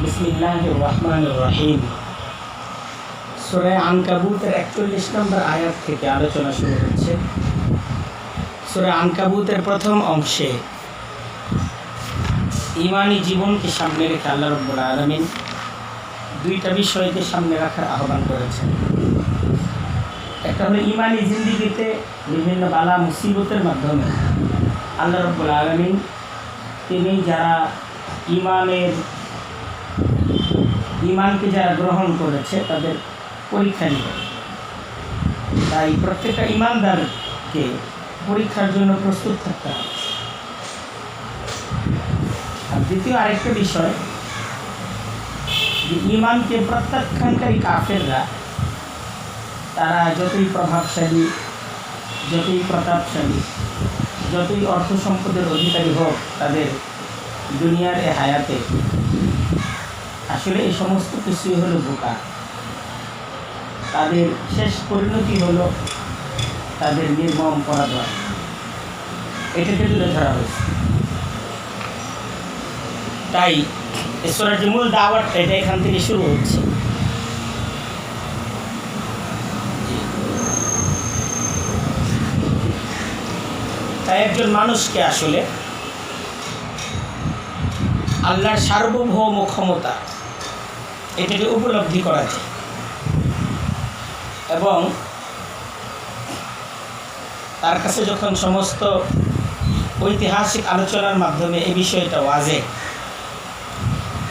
বিসমিল্লাহির রহমানির রহিম। সূরা আনকাবুতের ৪১ নম্বর আয়াত থেকে আলোচনা শুরু হচ্ছে। সূরা আনকাবুতের প্রথম অংশে ঈমানি জীবনকে সামনে রেখে আল্লাহ রাব্বুল আলামিন দুইটা বিষয়কে সামনে রাখার আহ্বান করেছেন। একটা হলো ঈমানি জিন্দেগিতে বিভিন্ন বালা মুসিবতের মাধ্যমে আল্লাহ রাব্বুল আলামিন তিনি যারা ঈমানকে যারা গ্রহণ করেছে তাদের পরীক্ষা নেবেন। তাই প্রত্যেকটা ঈমানদারকে পরীক্ষার জন্য প্রস্তুত থাকতে হবে। আর দ্বিতীয় আরেকটা বিষয়, যে ঈমানকে প্রত্যাখ্যানকারী কাফেররা তারা যতই প্রভাবশালী, যতই প্রতাপশালী, যতই অর্থ সম্পদের অধিকারী হোক তাদের দুনিয়ার এ হায়াতে, আসলে এই সমস্ত কিছুই হলো বোকা। তাদের শেষ পরিণতি হলো তাদের নির্মম পরাজয়। এটাকে তুলে ধরা হয়েছে। তাই সূরাটির মূল দাওয়াত এটা এখান থেকে শুরু হচ্ছে। তাই একজন মানুষকে আসলে আল্লাহর সার্বভৌম ক্ষমতা এটাকে উপলব্ধি করা যায়, এবং তার কাছে যখন সমস্ত ঐতিহাসিক আলোচনার মাধ্যমে এই বিষয়টা ওয়াজে,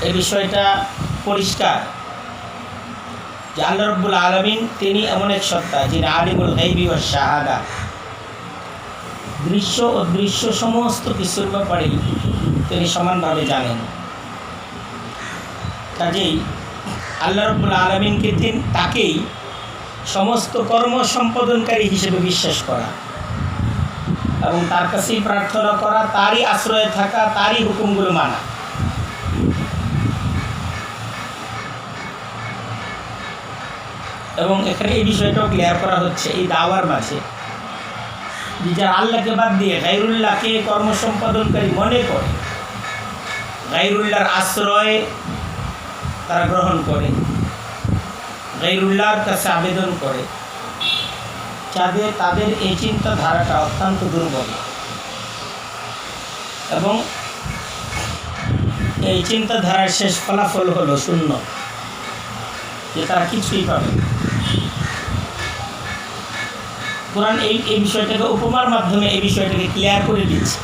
এই বিষয়টা পরিষ্কার যে আল্লাহ রাব্বুল আলামিন তিনি এমন এক সত্তা যিনি আলিমুল গায়বি ওয়াশ শাহাদা, দৃশ্য ও দৃশ্য সমস্ত কিছুর ব্যাপারেই তিনি সমানভাবে জানেন। কাজেই আল্লাহ রাব্বুল আলামিনকে তাকেই সমস্ত কর্ম সম্পাদনকারী হিসেবে বিশ্বাস করা এবং তার কাছেই প্রার্থনা করা, তারই আশ্রয়ে থাকা, তারই হুকুমগুলো মানা। এবং এখানে এই বিষয়টাও ক্লিয়ার করা হচ্ছে এই দাওয়ার মাঝে, যে যারা আল্লাহকে বাদ দিয়ে গায়রুল্লাহকে কর্ম সম্পাদনকারী মনে করে, গায়রুল্লাহর আশ্রয় তারা গ্রহণ করে, গায়রুল্লাহর কাছে আবেদন করে, তাদের এই চিন্তাধারাটা অত্যন্ত দুর্বল, এবং এই চিন্তাধারার শেষ ফলাফল হলো শূন্য, যে তারা কিছুই পাবে। কোরআন এই বিষয়টাকে উপমার মাধ্যমে এই বিষয়টাকে ক্লিয়ার করে দিচ্ছে,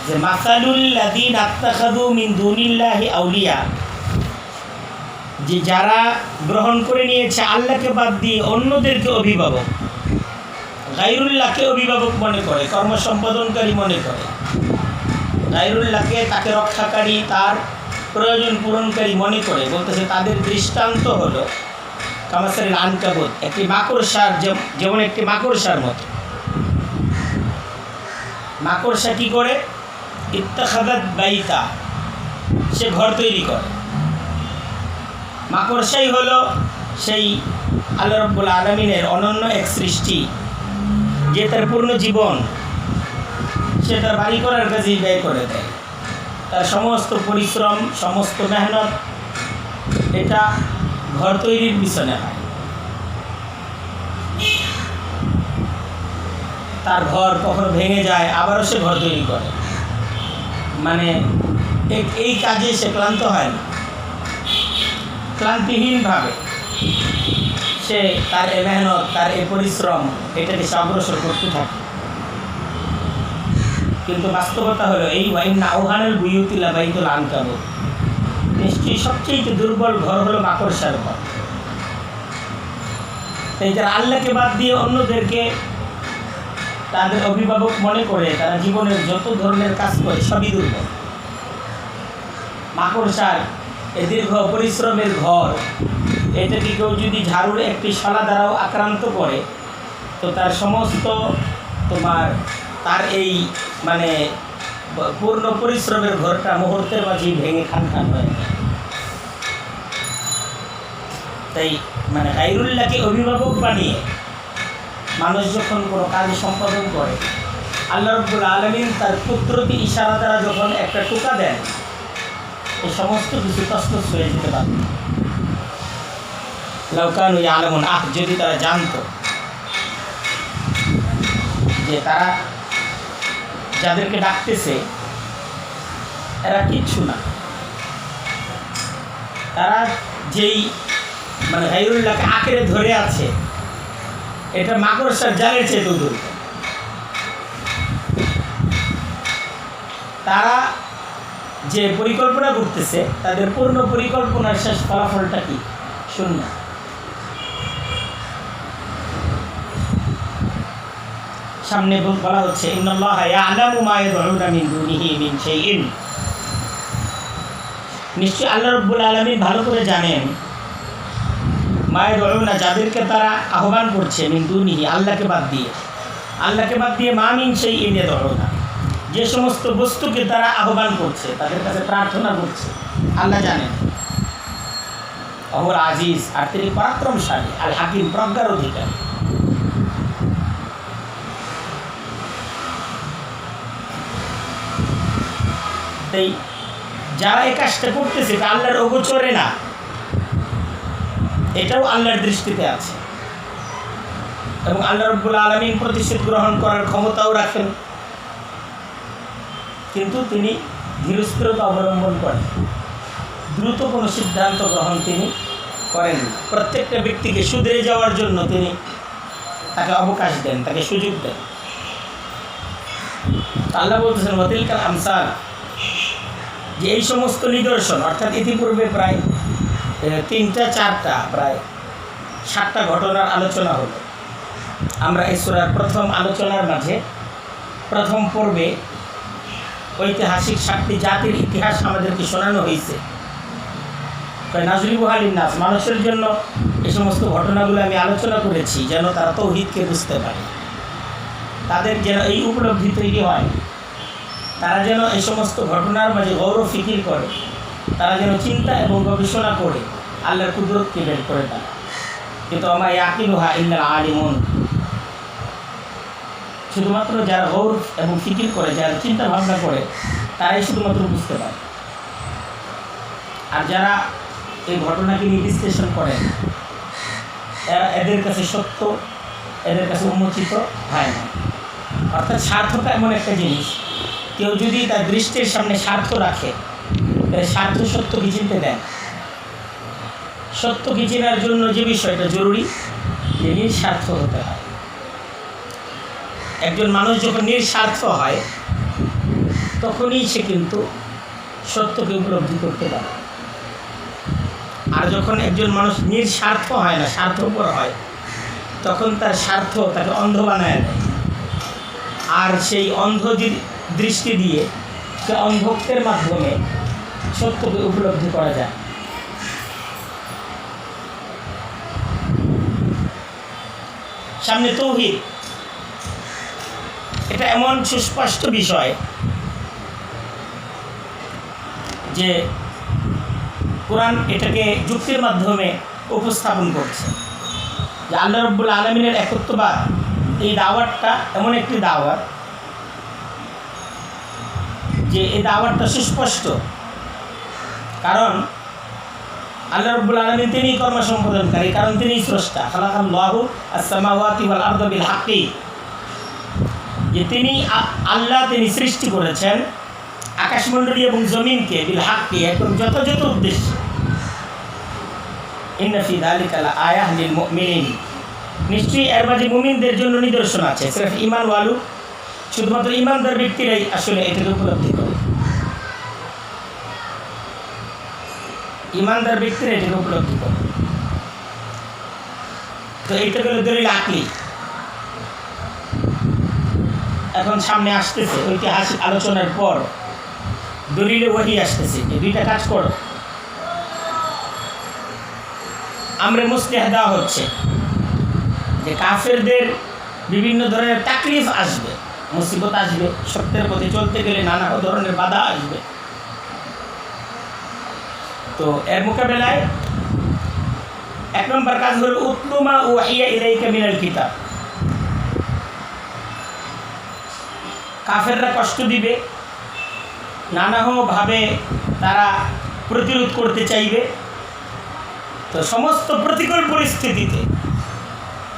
যে মাসালুল লাযীনা আত্তাখাযু মিন দুনিল্লাহি আউলিয়া, যে যারা গ্রহণ করে নিয়েছে আল্লাহকে বাদ দিয়ে অন্যদেরকে অভিভাবক, গায়রুল্লাহকে অভিভাবক মনে করে, কর্ম সম্পাদনকারী মনে করে, গায়রুল্লাহকে তাকে রক্ষাকারী, তার প্রয়োজন পূরণকারী মনে করে, বলতেছে তাদের দৃষ্টান্ত হলো কামাসারিল আনকাবুত, একটি মাকড়সার, যেমন একটি মাকড়সার মতো। মাকড়সা কী করে? ইত্তাখাযাত বাইতা, সে ঘর তৈরি করে। মাকড়সাই হলো সেই আল্লাহ রাব্বুল আলামিনের অনন্য এক সৃষ্টি, যে তার পূর্ণ জীবন সে তার বাড়ি করার কাজেই ব্যয় করে দেয়। তার সমস্ত পরিশ্রম, সমস্ত মেহনত এটা ঘর তৈরির পিছনে হয়। তার ঘর কখনো ভেঙে যায়, আবারও সে ঘর তৈরি করে। মানে এই কাজে সে ক্লান্ত হয় না, ক্লান্তিহীনভাবে সে তার এ মেহনত, তার এ পরিশ্রম এটাকে সে অগ্রসর করতে থাকে। কিন্তু বাস্তবতা হলো এই ওয়াইন্না আওহানাল বুয়ুতি লাবাইতুল আনকাবুত, নিশ্চয়ই সবচেয়ে দুর্বল ঘর হলো মাকড়সার ঘর। তাই যারা আল্লাহকে বাদ দিয়ে অন্যদেরকে তাদের অভিভাবক মনে করে, তারা জীবনের যত ধরনের কাজ করে সবই দুর্বল। মাকড়সার এ দীর্ঘ পরিশ্রমের ঘর, এটাকে কেউ যদি ঝাড়ুর একটি শলা দ্বারাও আক্রান্ত করে, তো তার সমস্ত তার এই মানে পূর্ণ পরিশ্রমের ঘরটা মুহূর্তের মাঝেই ভেঙে খান হয়ে যায়। তাই মানে গায়রুল্লাহকে অভিভাবক বানিয়ে মানুষ যখন কোনো কাজ সম্পাদন করে, আল্লাহ রাব্বুল আলামিন তার কুদরতি ইশারা দ্বারা যখন একটা টোকা দেন, এই সমস্ত কিছু তছনছ হয়ে যেতে পারত। লাউকানু ইয়ালামুন, যদি তারা জানতো যে তারা যাদেরকে ডাকতেছে এরা কিচ্ছু না, তারা যেই মানে গায়রুল্লাহকে আঁকড়ে ধরে আছে এটা মাকড়সার জালের চেয়ে দূর। তারা যে পরিকল্পনা করতেছে তাদের পূর্ণ পরিকল্পনার শেষ ফলাফলটা কি? শূন্য। সামনে বলা হচ্ছে ইন্নাল্লাহা ইয়ালামু মা ইয়াদউনা মিন দুনিহি মিন শাইইন, নিশ্চয়ই আল্লাহ রাব্বুল আলামিন ভালো করে জানেন মা ইয়াদউনা, যাদেরকে তারা আহ্বান করছে, মিন দুনিহি, আল্লাহকে বাদ দিয়ে মা মিন শাইইন ইয়াদউনা, যে সমস্ত বস্তুকে তারা আহ্বান করছে, তাদের কাছে প্রার্থনা করছে, আল্লাহ জানেন। অহুল আজিজ, আর তিনি পরাক্রমশালী, আল হাকিম, প্রজ্ঞার অধিকারী। তাই যারা এই কাজটা করতেছে তা আল্লাহর অগোচরে না, এটাও আল্লাহর দৃষ্টিতে আছে এবং আল্লাহ রাব্বুল আলামিন প্রতিশোধ গ্রহণ করার ক্ষমতাও রাখেন, কিন্তু তিনি ধীরস্থিরতা অবলম্বন করেন, দ্রুত কোনো সিদ্ধান্ত গ্রহণ তিনি করেন। প্রত্যেকটা ব্যক্তিকে শুধরে যাওয়ার জন্য তিনি তাকে অবকাশ দেন, তাকে সুযোগ দেন। আল্লাহ বলতেছেন ওয়াতিলকাল আমসাল, যে এই সমস্ত নিদর্শন, অর্থাৎ ইতিপূর্বে প্রায় 3-4টা প্রায় 7টা ঘটনার আলোচনা হলো। আমরা এই সূরার প্রথম আলোচনার মাঝে প্রথম পর্বে ঐতিহাসিক 7টি জাতির ইতিহাস আমাদেরকে শোনানো হয়েছে। নাজরিবুহা লিন্নাস, মানুষের জন্য এই সমস্ত ঘটনাগুলো আমি আলোচনা করেছি যেন তারা তাওহীদকে বুঝতে পারে, তাদের যেন এই উপলব্ধি তৈরি হয়, তারা যেন এই সমস্ত ঘটনার মাঝে গৌর ফিকির করে, তারা যেন চিন্তা এবং গবেষণা করে আল্লাহর কুদরতকে বের করে দেয়। কিন্তু আমা ইয়াকিলুহা ইল্লাল আলিমুন, শুধুমাত্র যারা গৌর এবং ফিকির করে, যারা চিন্তা ভাবনা করে, তারাই শুধুমাত্র বুঝতে পারে। আর যারা এই ঘটনাকে নিয়ে বিশ্লেষণ করেন এদের কাছে সত্য, এদের কাছে উন্মোচিত হয় না। অর্থাৎ স্বার্থটা এমন একটা জিনিস, কেউ যদি তার দৃষ্টির সামনে স্বার্থ রাখে তাহলে স্বার্থ সত্যকে চিনতে দেন। সত্যকে চেনার জন্য যে বিষয়টা জরুরি, যে নিঃস্বার্থ হতে হয়। একজন মানুষ যখন নিঃস্বার্থ হয় তখনই সে কিন্তু সত্যকে উপলব্ধি করতে পারে। আর যখন একজন মানুষ নিঃস্বার্থ হয় না, স্বার্থপর হয়, তখন তার স্বার্থ তাকে অন্ধ বানায় দেয়। আর সেই অন্ধ দৃষ্টি দিয়ে সে অন্ধত্বের মাধ্যমে সত্যকে উপলব্ধি করা যায়। সামনে তাওহীদ, এটা এমন সুস্পষ্ট বিষয় যে কোরআন এটাকে যুক্তির মাধ্যমে উপস্থাপন করছে যে আল্লাহ রাব্বুল আলামিনের একত্ববাদ, এই দাওয়াতটা এমন একটি দাওয়াত যে এই দাওয়াতটা সুস্পষ্ট। কারণ আল্লাহ রাব্বুল আলামিন তিনি কর্ম সম্পাদনকারী, কারণ তিনি স্রষ্টা। খালাকাল্লাহু আস-সামাওয়াতি ওয়াল আরদা বিল হাক্কি, যে তিনি আল্লাহ, তিনি সৃষ্টি করেছেন আকাশমণ্ডলী এবং জমিনকে বিল হাক্কি, একদম যথাযথ উদ্দেশ্যে। ইন্না ফি যালিকা লাআয়াহ লিল মুমিনিন, নিশ্চয়ই এর মাঝে মুমিনদের জন্য নিদর্শন আছে। সির্ফ ঈমান ওয়ালু, শুধুমাত্র ঈমানদার ব্যক্তিরাই আসলে এটাকে উপলব্ধি করে। ঈমানদার ব্যক্তিরা এটাকে উপলব্ধি করে। তো এইটা হলো দলিল আকলি। এখন সামনে আসতেছে ঐতিহাসিক আলোচনার পর দলিলে ওহী আসতেছে, এই দুইটা কাজ করো। আমরে মুসলিহ দেওয়া হচ্ছে যে কাফেরদের বিভিন্ন ধরনের তাকলিফ আসবে, মুসিবত আসবে, সত্যের পথে চলতে গেলে নানা ধরনের বাধা আসবে। তো এর মোকাবেলায় 1 নম্বর কাজ হলো উতলু মা উহিয়া ইলাইকা মিনাল কিতাব। কাফেররা কষ্ট দিবে, নানাভাবে তারা প্রতিরোধ করতে চাইবে। তো সমস্ত প্রতিকূল পরিস্থিতিতে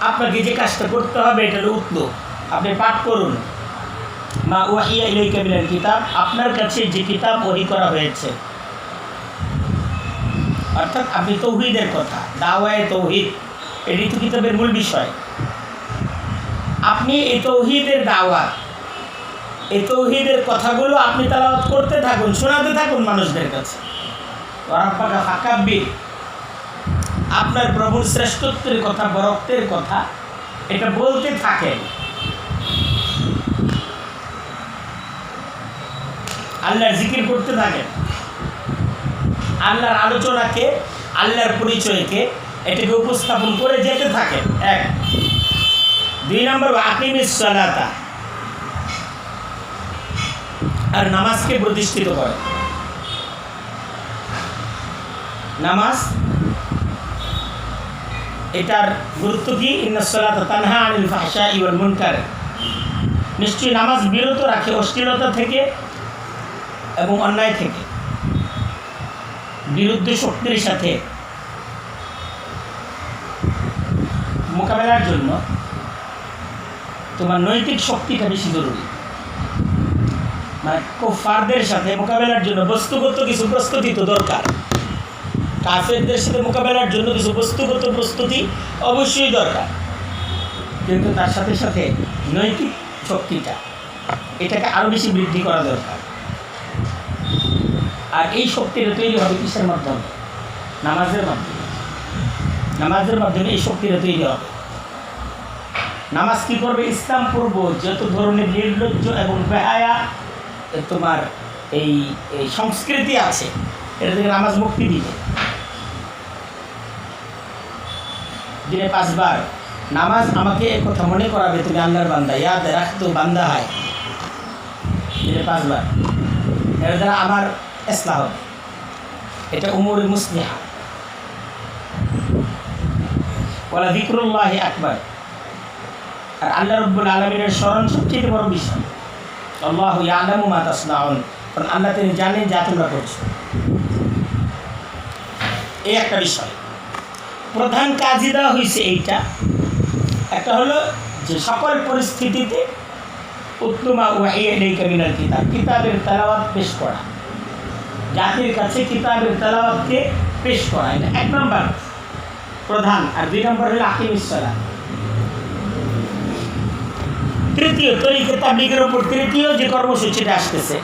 আপনাকে যে কাজটা করতে হবে এটা হলো উতলু, আপনি পাঠ করুন মা ওয়াহিয়া ইলাইকা মিনাল কিতাব, আপনার কাছে যে কিতাব ওহী করা হয়েছে, অর্থাৎ আপনি তৌহিদের কথা, দাওয়ায়ে তৌহিদ, এটি তো কিতাবের মূল বিষয়। আপনি এই তৌহিদের দাওয়াত, এই তৌহিদের কথাগুলো আপনি তেলাওয়াত করতে থাকুন, শোনাতে থাকুন মানুষদের কাছে। ওয়ারাব্বাকা ফাকাব্বির, আপনার প্রভুর শ্রেষ্ঠত্বের কথা, বরত্বের কথা এটা বলতে থাকেন। আল্লাহর জিকির করতে থাকেন, আল্লাহর আলোচনাকে, আল্লাহর পরিচয়কে এটাকে উপস্থাপন করে যেতে থাকেন। 1 2 নম্বর আকিমিস সালাতা, আর নামাজকে প্রতিষ্ঠিত করে। নামাজ এটার গুরুত্ব কি? ইন্নাস সালাতা তানহা আনিল ফাহশাই ওয়াল মুনকার, নিশ্চয়ই নামাজ বিরত রাখে অশ্লীলতা থেকে এবং অন্যায় থেকে। বিরুদ্ধ শক্তির সাথে মোকাবেলার জন্য তোমার নৈতিক শক্তিটা বেশি জরুরি। মানে কুফারদের সাথে মোকাবেলার জন্য বস্তুগত কিছু প্রস্তুতি তো দরকার, কাফেরদের সাথে মোকাবেলার জন্য কিছু বস্তুগত প্রস্তুতি অবশ্যই দরকার, কিন্তু তার সাথে সাথে নৈতিক শক্তিটা, এটাকে আরও বেশি বৃদ্ধি করা দরকার। আর এই শক্তিটা তৈরি হবে কিসের মাধ্যমে? নামাজের মাধ্যমে। নামাজের মাধ্যমে এই শক্তিটা তৈরি হবে। নামাজ কী করবে? ইসলাম পূর্ব যত ধরনের নির্লজ্জ এবং বেহায়া তোমার এই সংস্কৃতি আছে, এটা থেকে নামাজ মুক্তি দিবে। দিনে 5 বার নামাজ আমাকে কথা মনে করাবে তুমি আল্লাহর বান্দা, ইয়াদ রাখতো বান্দা হয়। দিনে 5 বার, এর দ্বারা আমার ইসলাহ হবে। এটা উমুর মুসলিহা। ওয়ালা যিকরুল্লাহি আকবার, আর আল্লাহ রাব্বুল আলামিনের স্মরণ সবচেয়ে বড় বিষয়। আল্লাহু ইয়ালামু মা তাসনাউন, কারণ আল্লাহ তিনি জানেন যা তোমরা করছো। এই একটা বিষয়, প্রধান কাজই দেওয়া হয়েছে এইটা। একটা হলো যে সকল পরিস্থিতিতে উতলু মা ওয়াহিয়া ইলাইকা মিনাল কিতাব, কিতাবের তেলাওয়াত পেশ করা, জাতির কাছে কিতাবের তেলাওয়াতকে পেশ করা, এটা 1 নম্বর প্রধান। আর 2 নম্বর হলো আকিমিস সালাত। তৃতীয় তরিকে তাবলীগের উপর তৃতীয় যে কর্মসূচিটা আসতেছে,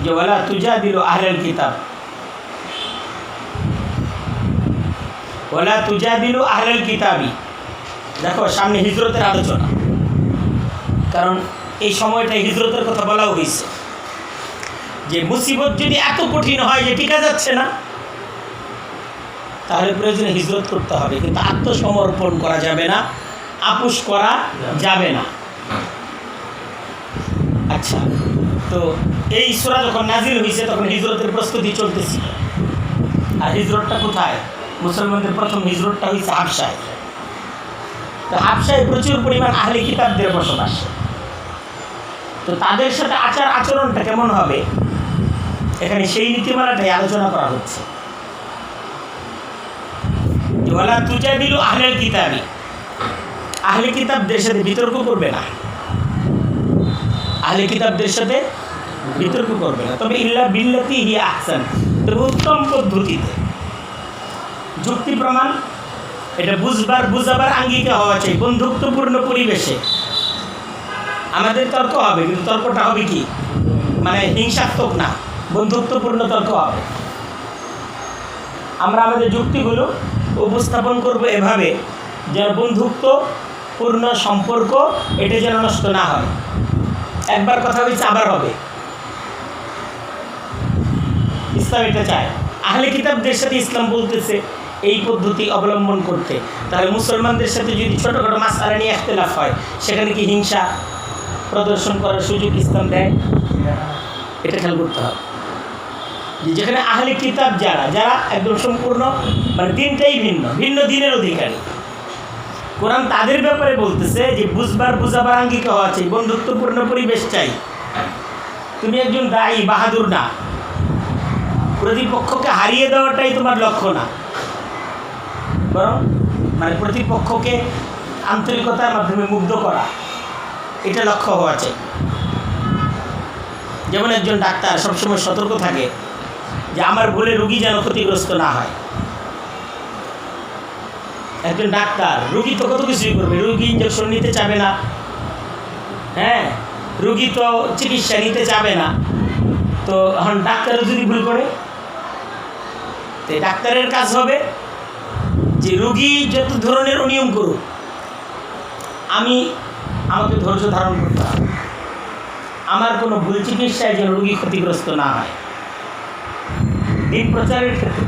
যে ওয়ালা তুজাদিলু আহলাল কিতাব, ওয়ালা তুজাদিলু আহলাল কিতাবি। দেখো সামনে হিজরতের আলোচনা, কারণ এই সময়টা হিজরতের কথা বলাও হয়েছে, যে মুসিবত যদি এত কঠিন হয় যে টিকা যাচ্ছে না, তাহলে প্রয়োজনে হিজরত করতে হবে, কিন্তু আত্মসমর্পণ করা যাবে না, আপোষ করা যাবে না। আচ্ছা, তো এই সূরা যখন নাজিল হয়েছে তখন হিজরতের প্রস্তুতি চলতেছিল। আর হিজরতটা কোথায়? মুসলমানদের প্রথম হিজরতটা হয়েছে হাবশায়। তো হাবশায় প্রচুর পরিমাণ আহলে কিতাবদের বসবাস। তো তাদের সাথে আচার আচরণটা কেমন হবে, এখানে সেই নীতিমালাটাই আলোচনা করা হচ্ছে। ওয়ালা তুজাদিলু আহলাল কিতাবি, আহলে কিতাবদের সাথে বিতর্ক করবে না, আহলে কিতাবদের সাথে বিতর্ক করবে না, তবে ইল্লা বিল্লাতি হিয়া আহসান, তবে উত্তম পদ্ধতিতে। যুক্তি প্রমাণ এটা বুঝাবার আঙ্গিকে হওয়া চাই। বন্ধুত্বপূর্ণ পরিবেশে আমাদের তর্ক হবে, কিন্তু তর্কটা হবে কি, মানে হিংসাত্মক না, বন্ধুত্বপূর্ণ তর্ক হবে। আমরা আমাদের যুক্তিগুলো উপস্থাপন করব এভাবে যেন বন্ধুত্বপূর্ণ সম্পর্ক এটা যেন নষ্ট না হয়। একবার কথা হয়েছে আবার হবে, ইসলাম এটা চায়। আহলে কিতাবদের সাথে ইসলাম বলতেছে এই পদ্ধতি অবলম্বন করতে, তাহলে মুসলমানদের সাথে যদি ছোটোখাটো মাসআলা নিয়ে ইখতিলাফ হয়, সেখানে কি হিংসা প্রদর্শন করার সুযোগ ইসলাম দেয়? এটা খেয়াল করতে হবে। যেখানে আহলে কিতাব যারা একদম সম্পূর্ণ মানে দিনটাই ভিন্ন দিনের অধিকারী, কোরআন তাদের ব্যাপারে বলতেছে যে বুঝাবার আঙ্গিকে হওয়া চাই, বন্ধুত্বপূর্ণ পরিবেশ চাই। তুমি একজন দায়ী, বাহাদুর না। প্রতিপক্ষকে হারিয়ে দেওয়াটাই তোমার লক্ষ্য না, বরং মানে প্রতিপক্ষকে আন্তরিকতার মাধ্যমে মুগ্ধ করা, এটা লক্ষ্য হওয়া চাই। যেমন একজন ডাক্তার সবসময় সতর্ক থাকে যে আমার ভুলে রোগী যেন ক্ষতিগ্রস্ত না হয়। একজন ডাক্তার, রোগী তো কত কিছুই করবে, রোগী ইঞ্জেকশন নিতে চাবে না, হ্যাঁ, রোগী তো চিকিৎসা নিতে চাবে না। তো এখন ডাক্তারও যদি ভুল করে, তো ডাক্তারের কাজ হবে যে রোগী যত ধরনের অনিয়ম করুক, আমাকে ধৈর্য ধারণ করতে হবে, আমার কোনো ভুল চিকিৎসায় যেন রোগী ক্ষতিগ্রস্ত না হয়। দিন প্রচারের ক্ষেত্রে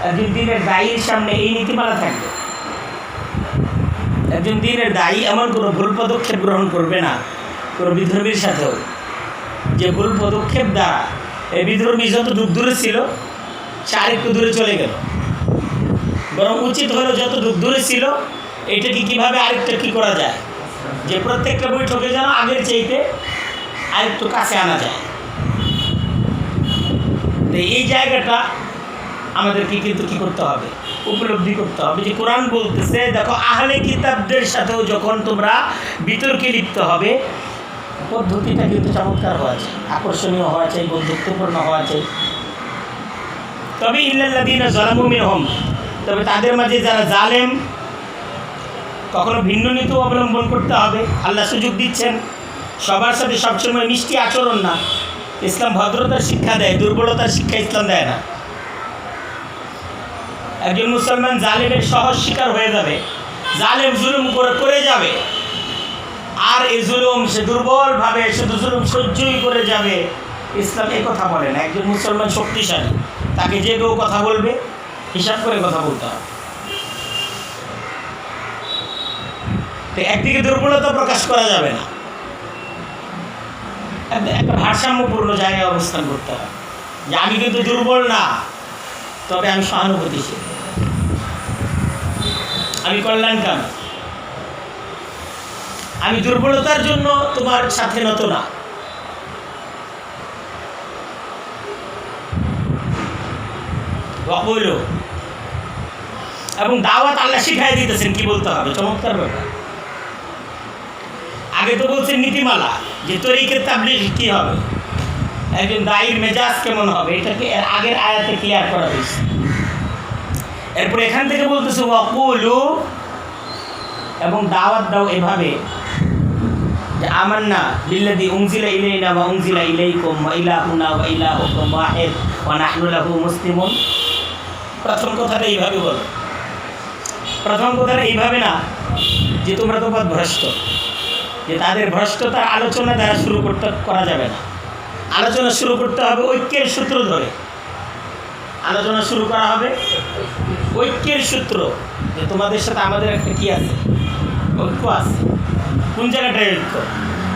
একজন দিনের দায়ীর সামনে এই নীতিমালা থাকবে, একজন দিনের দায়ী এমন কোনো ভুল পদক্ষেপ গ্রহণ করবে না কোনো বিধর্মীর সাথেও, যে ভুল পদক্ষেপ দ্বারা এই বিধর্মী যত দূরে ছিল সে আরেকটু দূরে চলে গেল। বরং উচিত হলো যত দূরে ছিল এটাকে কীভাবে আরেকটা কী করা যায়, যে প্রত্যেকটা বৈঠকে যেন আগের চাইতে আরেকটু কাছে আনা যায়। তো এই জায়গাটা আমাদেরকে কিন্তু কী করতে হবে, উপলব্ধি করতে হবে যে কোরআন বলতেছে, দেখো আহলে কিতাবদের সাথেও যখন তোমরা বিতর্কে লিপ্ত হবে, পদ্ধতিটা কিন্তু চমৎকার হওয়া চাই, আকর্ষণীয় হওয়া চাই, বন্ধুত্বপূর্ণ হওয়া চাই। তবে ইল্লাল্লাযীনা যালামু মিনহুম, তবে তাদের মাঝে যারা জালেম, কখনো ভিন্ন নীতি অবলম্বন করতে হবে। আল্লাহ সুযোগ দিচ্ছেন, সবার সাথে সবসময় মিষ্টি আচরণ না। ইসলাম ভদ্রতার শিক্ষা দেয়, দুর্বলতার শিক্ষা ইসলাম দেয় না। একজন মুসলমান জালেমের সহজ শিকার হয়ে যাবে, জালেম জুলুম করে যাবে, আর এই জুলুম সে দুর্বলভাবে শুধু জুলুম সহ্যই করে যাবে, ইসলাম এই কথা বলে না। একজন মুসলমান শক্তিশালী, তাকে যে কেউ কথা বলবে হিসাব করে কথা বলতে হবে। তো একদিকে দুর্বলতা প্রকাশ করা যাবে না, একটা ভারসাম্যপূর্ণ জায়গায় অবস্থান করতে হবে, যে আমি কিন্তু দুর্বল না, তবে আমি সহানুভূতিশীল, আমি কল্যাণকামী, আমি দুর্বলতার জন্য তোমার সাথে নত না। বলো, এবং দাওয়াত আল্লাহ শিখাই দিতেছেন কি বলতে হবে, চমৎকার ব্যাপার। আগে তো বলছেন নীতিমালা, যে তরিকে তাবলীগ কি হবে, একজন দায়ীর মেজাজ কেমন হবে, এটাকে এর আগের আয়াতে ক্লিয়ার করা হয়েছে। এরপর এখান থেকে বলতেছে ওয়াকুলু, এবং দাওয়াত দাও এভাবে যে আমান্না বিল্লাযী উনজিলা ইলাইনা ওয়া উনজিলা ইলাইকুম ওয়া ইলাহুনা ওয়া ইলাহুকুম ওয়াহিদ ওয়া নাহনু লাহু মুসলিমুন। প্রথম কথাটা এইভাবে বলো, প্রথম কথাটা এইভাবে না যে তোমরা তো ভ্রষ্ট, যে তাদের ভ্রষ্টতার আলোচনা দ্বারা শুরু করা যাবে না। আলোচনা শুরু করতে হবে ঐক্যের সূত্র ধরে, আলোচনা শুরু করা হবে ঐক্যের সূত্র, যে তোমাদের সাথে আমাদের একটা কী আছে, ঐক্য আছে। কোন জায়গাটায় ঐক্য,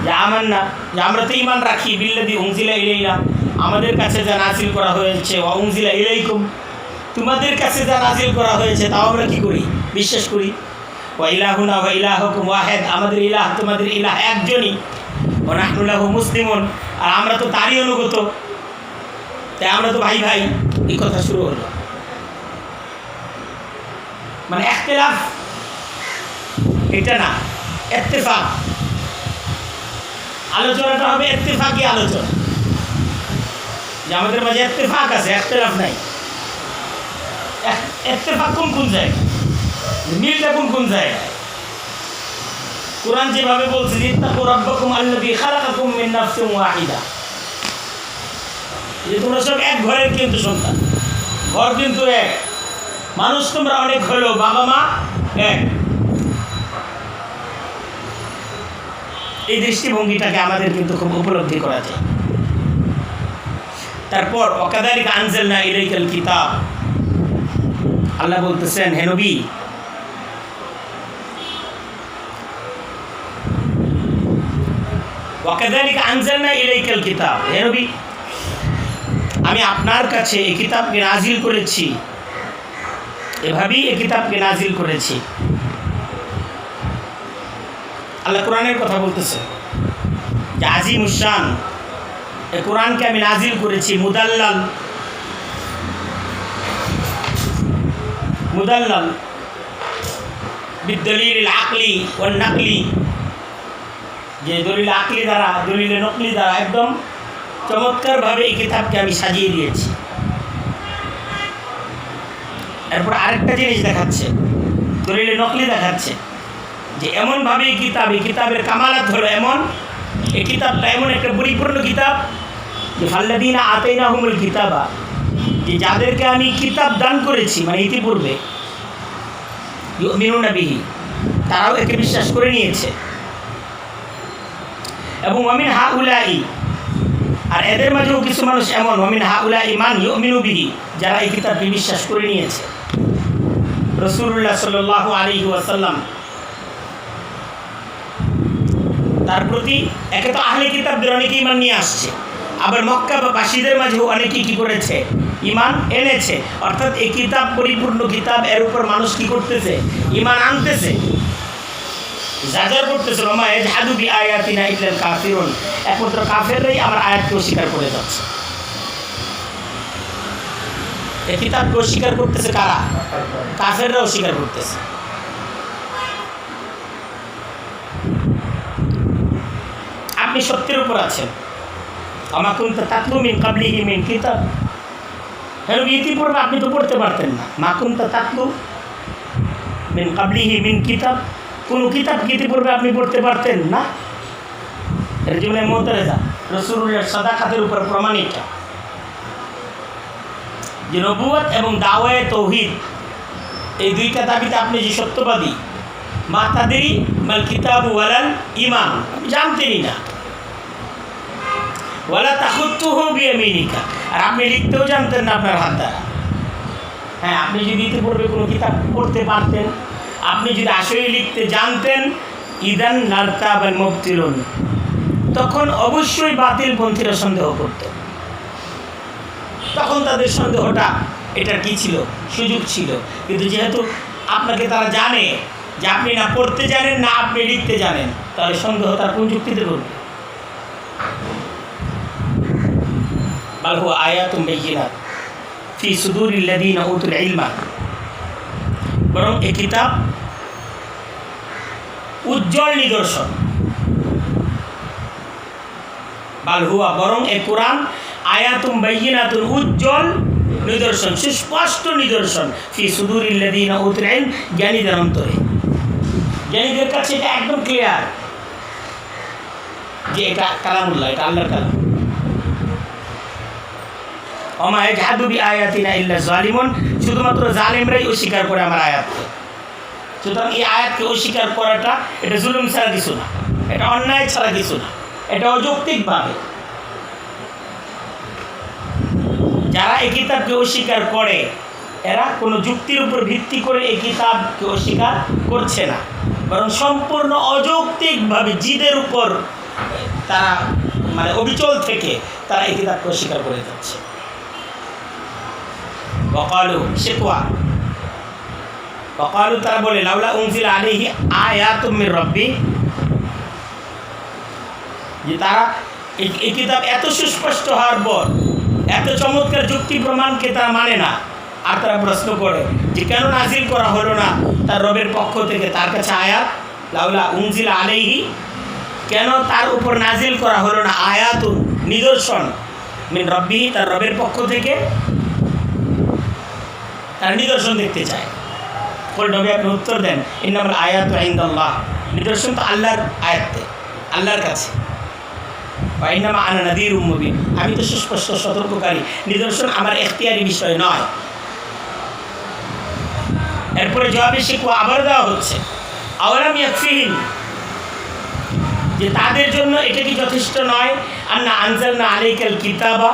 যে আমার না, যে আমরা তো ঈমান রাখি বিল্লাযী উনজিলা ইলাইনা, আমাদের কাছে যা নাজিল করা হয়েছে, ওয়া উনজিলা ইলাইকুম, তোমাদের কাছে যা নাজিল করা হয়েছে তাও আমরা কী করি, বিশ্বাস করি। ওয়া ইলাহুনা ওয়া ইলাহুকুম ওয়াহিদ, আমাদের ইলাহ তোমাদের ইলাহ একজনই। ওয়া নাহনু লাহু মুসলিমুন, আর আমরা তো তারই অনুগত, তাই আমরা তো ভাই ভাই। এই কথা শুরু হলো, মানে ইখতিলাফ এটা না, ইত্তেফাক। আলোচনাটা হবে ইত্তেফাকি আলোচনা, যে আমাদের মাঝে ইত্তেফাক আছে, ইখতিলাফ নাই। ইত্তেফাক কোন জায়গায়, মিলটা কোন জায়গায়। কোরআন যেভাবে বলছে ইত্তাকু রাব্বাকুম আল্লাযী খালাকাকুম মিন নাফসিন ওয়াহিদা, যে তোমরা সব এক ঘরের কিন্তু সন্তান, ঘর কিন্তু এক, মানুষ তোমরা অনেক হলো, বাবা মা এক। এই দৃষ্টিভঙ্গিটাকে আমাদের কিন্তু খুব উপলব্ধি করা যায়। তারপর ওয়াকাযালিকা আনজালনা ইলাইকাল কিতাব, আল্লাহ বলতেছেন হে নবী, ওয়াকাযালিকা আনজালনা ইলাইকাল কিতাব, হে নবী আমি আপনার কাছে এই কিতাবকে নাজিল করেছি, এভাবেই এই কিতাবকে নাজিল করেছি। আল্লাহ কোরআনের কথা বলতেছে যে আজিমুশ শান, এই কোরআনকে আমি নাজিল করেছি মুদাল্লাল বিদলিল আকলি ও নাকলি, যে দলিল আকলি দ্বারা দলিল নকলি দ্বারা একদম চমৎকারভাবে এই কিতাবকে আমি সাজিয়ে দিয়েছি। এরপর আরেকটা জিনিস দেখাচ্ছে, দলিল নকলি দেখাচ্ছে যে এমনভাবে এই কিতাবের কামালাত হলো এমন, এই কিতাবটা এমন একটা পরিপূর্ণ কিতাব যে ফাল্লাদিনা আতাইনাহুমুল কিতাবা, যে যাদেরকে আমি কিতাব দান করেছি মানে ইতিপূর্বে, ইউমিনুনা বিহি, তারাও একে বিশ্বাস করে নিয়েছে। এবং ওয়ামিন হাউলাই, আর এদের মাঝেও কিছু মানুষ এমন, ওয়ামিন হাউলাই মান ইউমিনু বিহি, যারা এই কিতাবকে বিশ্বাস করে নিয়েছে। রাসূলুল্লাহ সাল্লাল্লাহু আলাইহি ওয়াসাল্লাম তার প্রতি একে তো আহলে কিতাবদের অনেকে ঈমান নিয়ে আসছে, আবার মক্কাবাসীদের মাঝেও অনেকেই কী করেছে, ঈমান এনেছে। অর্থাৎ এই কিতাব পরিপূর্ণ কিতাব, এর উপর মানুষ কী করতেছে, ঈমান আনতেছে, জাজার করতেছে। ওমা ইয়াজহাদু বিআয়াতিনা ইল্লাল কাফিরুন, একমাত্র কাফেররাই আমার আয়াতকে অস্বীকার করে যাচ্ছে। এই কিতাবকে অস্বীকার করতেছে কারা? কাফেররা অস্বীকার করতেছে। আপনি সত্যের উপর আছেন। আমা কুনতা তাতলু মিন ক্বাবলিহি মিন কিতাব, হ্যাঁ ইতিপূর্বে আপনি তো পড়তে পারতেন না। মা কুনতা তাতলু মিন ক্বাবলিহি মিন কিতাব, কোনো কিতাব ইতিপূর্বে আপনি পড়তে পারতেন না। এর জন্য মুতারেজা রাসূলুল্লাহর সাদাকাতের উপর প্রমাণিত যে নবুয়ত এবং দাওয়ায়ে তাওহীদ, এই দুইটা দাবিতে আপনি যে সত্যবাদী, মা তাদরি মাল কিতাবু ওয়ালাল ঈমান, জানতেনই না। ওয়ালা তাখুতুহু বিয়ামিনিকা, আর আপনি লিখতেও জানতেন না আপনার হাত দ্বারা। হ্যাঁ, আপনি যদি ইতিপূর্বে কোনো কিতাব পড়তে পারতেন, আপনি যদি আসলে লিখতে জানতেন, ইদান লারতাবাল মুবতিলুন, তখন অবশ্যই বাতিলপন্থীরা সন্দেহ করত। তখন তাদের সন্দেহটা এটা কি ছিল, সুযোগ ছিল। কিন্তু যেহেতু আপনাকে তারা জানে যে আপনি না পড়তে জানেন না আপনি লিখতে জানেন, তাহলে সন্দেহ তার কোন যুক্তিতে করবে? বাল হুয়া আয়াতুম বাইয়িনাত ফি সুদুরিল লাযিনা উতুল ইলমা, বরং এই কিতাব উজ্জ্বল নিদর্শন। বাল হুয়া, বরং এই কোরআন আয়াতুম বাইয়িনাতুন, উজ্জ্বল নিদর্শন, সুস্পষ্ট নিদর্শন, ফি সুদুরিল লাযিনা উতুল ইলম, জ্ঞানীদের অন্তরে। জ্ঞানীদের কাছে এটা একদম ক্লিয়ার যে এটা কালামুল্লাহ, এটা আল্লাহর কালাম। ওমা ইয়াজহাদু বিআয়াতিনা ইল্লা যালিমুন, শুধুমাত্র জালিমরাই অস্বীকার করে আমার আয়াতকে। সুতরাং এই আয়াতকে অস্বীকার করাটা এটা জুলুম ছাড়া কিছু না, এটা অন্যায় ছাড়া কিছু না, এটা অযৌক্তিকভাবে। যারা এই কিতাবকে অস্বীকার করে এরা কোনো যুক্তির উপর ভিত্তি করে এই কিতাবকে অস্বীকার করছে না, বরং সম্পূর্ণ অযৌক্তিকভাবে জিদের উপর তারা মানে অবিচল থেকে তারা এই কিতাবকে অস্বীকার করে যাচ্ছে। ওয়াকালু শিকওয়া, ওয়াকালু তারা বলে লাউলা উনজিলা আলাইহি আয়াতুম মির রাব্বি, যে তারা এই কিতাব এত সুস্পষ্ট হওয়ার পর এত চমৎকার যুক্তি প্রমাণকে তারা মানে না। আর তারা প্রশ্ন করে যে কেন নাজিল করা হলো না তার রবের পক্ষ থেকে তার কাছে আয়াত, লাউলা উনজিলা আলাইহি, কেন তার উপর নাজিল করা হলো না আয়াতুন, নিদর্শন, মিন রব্বি, তার রবের পক্ষ থেকে। তারা নিদর্শন দেখতে চায়। কোন নবী আপনি উত্তর দেন, ইন্নামাল আয়াতু ইনদাল্লাহ, নিদর্শন তো আল্লাহর আয়াতে, আল্লাহর কাছে। বা ইন্নামা আনা নাযীরুম মুবিন, আমি তো সুস্পষ্ট সতর্ককারী, নিদর্শন আমার এখতিয়ারি বিষয় নয়। এরপরে জবাবে শিকওয়া আবার দেওয়া হচ্ছে, আওয়ালাম ইয়াকফিহিম, যে তাদের জন্য এটা কি যথেষ্ট নয়, আন্না আনজালনা আলাইকাল কিতাবা,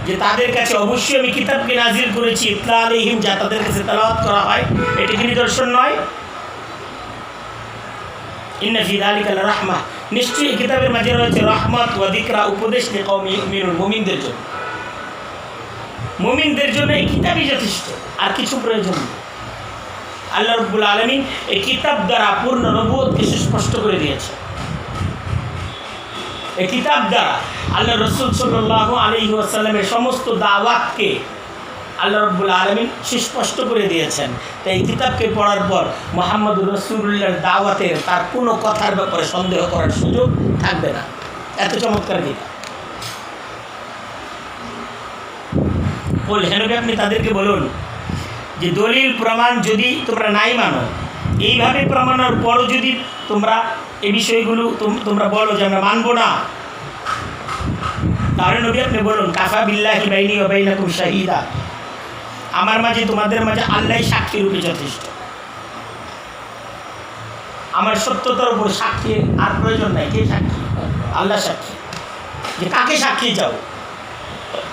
যে তাদের কাছে অবশ্যই আমি কিতাবকে নাজিল করেছি, ইতলা আলাইহিম, যা তাদের কাছে তেলাওয়াত করা হয়, এটা কি নিদর্শন নয়? ইন্না ফি যালিকা লারাহমাহ, নিশ্চয়ই এই কিতাবের মাঝে রয়েছে রহমত ওয়া যিকরা, উপদেশ লিকাওমি ইউমিনুন, মুমিনদের জন্য। মুমিনদের জন্য এই কিতাবই যথেষ্ট, আর কিছু প্রয়োজন নেই। আল্লাহ রাব্বুল আলামিন এই কিতাব দ্বারা পূর্ণ নবুয়তকে সুস্পষ্ট করে দিয়েছে। এই কিতাব দ্বারা আল্লাহ রসুল সাল্লাল্লাহু আলাইহি ওয়াসাল্লামের সমস্ত দাওয়াতকে আল্লাহ রাব্বুল আলামিন সুস্পষ্ট করে দিয়েছেন। তাই এই কিতাবকে পড়ার পর মুহাম্মদুর রাসূলুল্লাহর দাওয়াতের তার কোনো কথার ব্যাপারে সন্দেহ করার সুযোগ থাকবে না। এত চমৎকার কিতাব। বললেন আপনি তাদেরকে বলুন যে দলিল প্রমাণ যদি তোমরা নাই মানো, এইভাবে প্রমাণের পরও যদি তোমরা এই বিষয়গুলো তোমরা বলো যে আমরা মানবো না, তাহলে নবী আপনি বলুন কাফা বিল্লাহি বাইনি ওয়া বাইনাকুম শাহিদা, আমার মাঝে তোমাদের মাঝে আল্লাহ সাক্ষী রূপে যথেষ্ট। আমার সত্যতার উপর সাক্ষী আর প্রয়োজন নাই। কে সাক্ষী? আল্লাহ সাক্ষী। যে কাকে সাক্ষী চাও?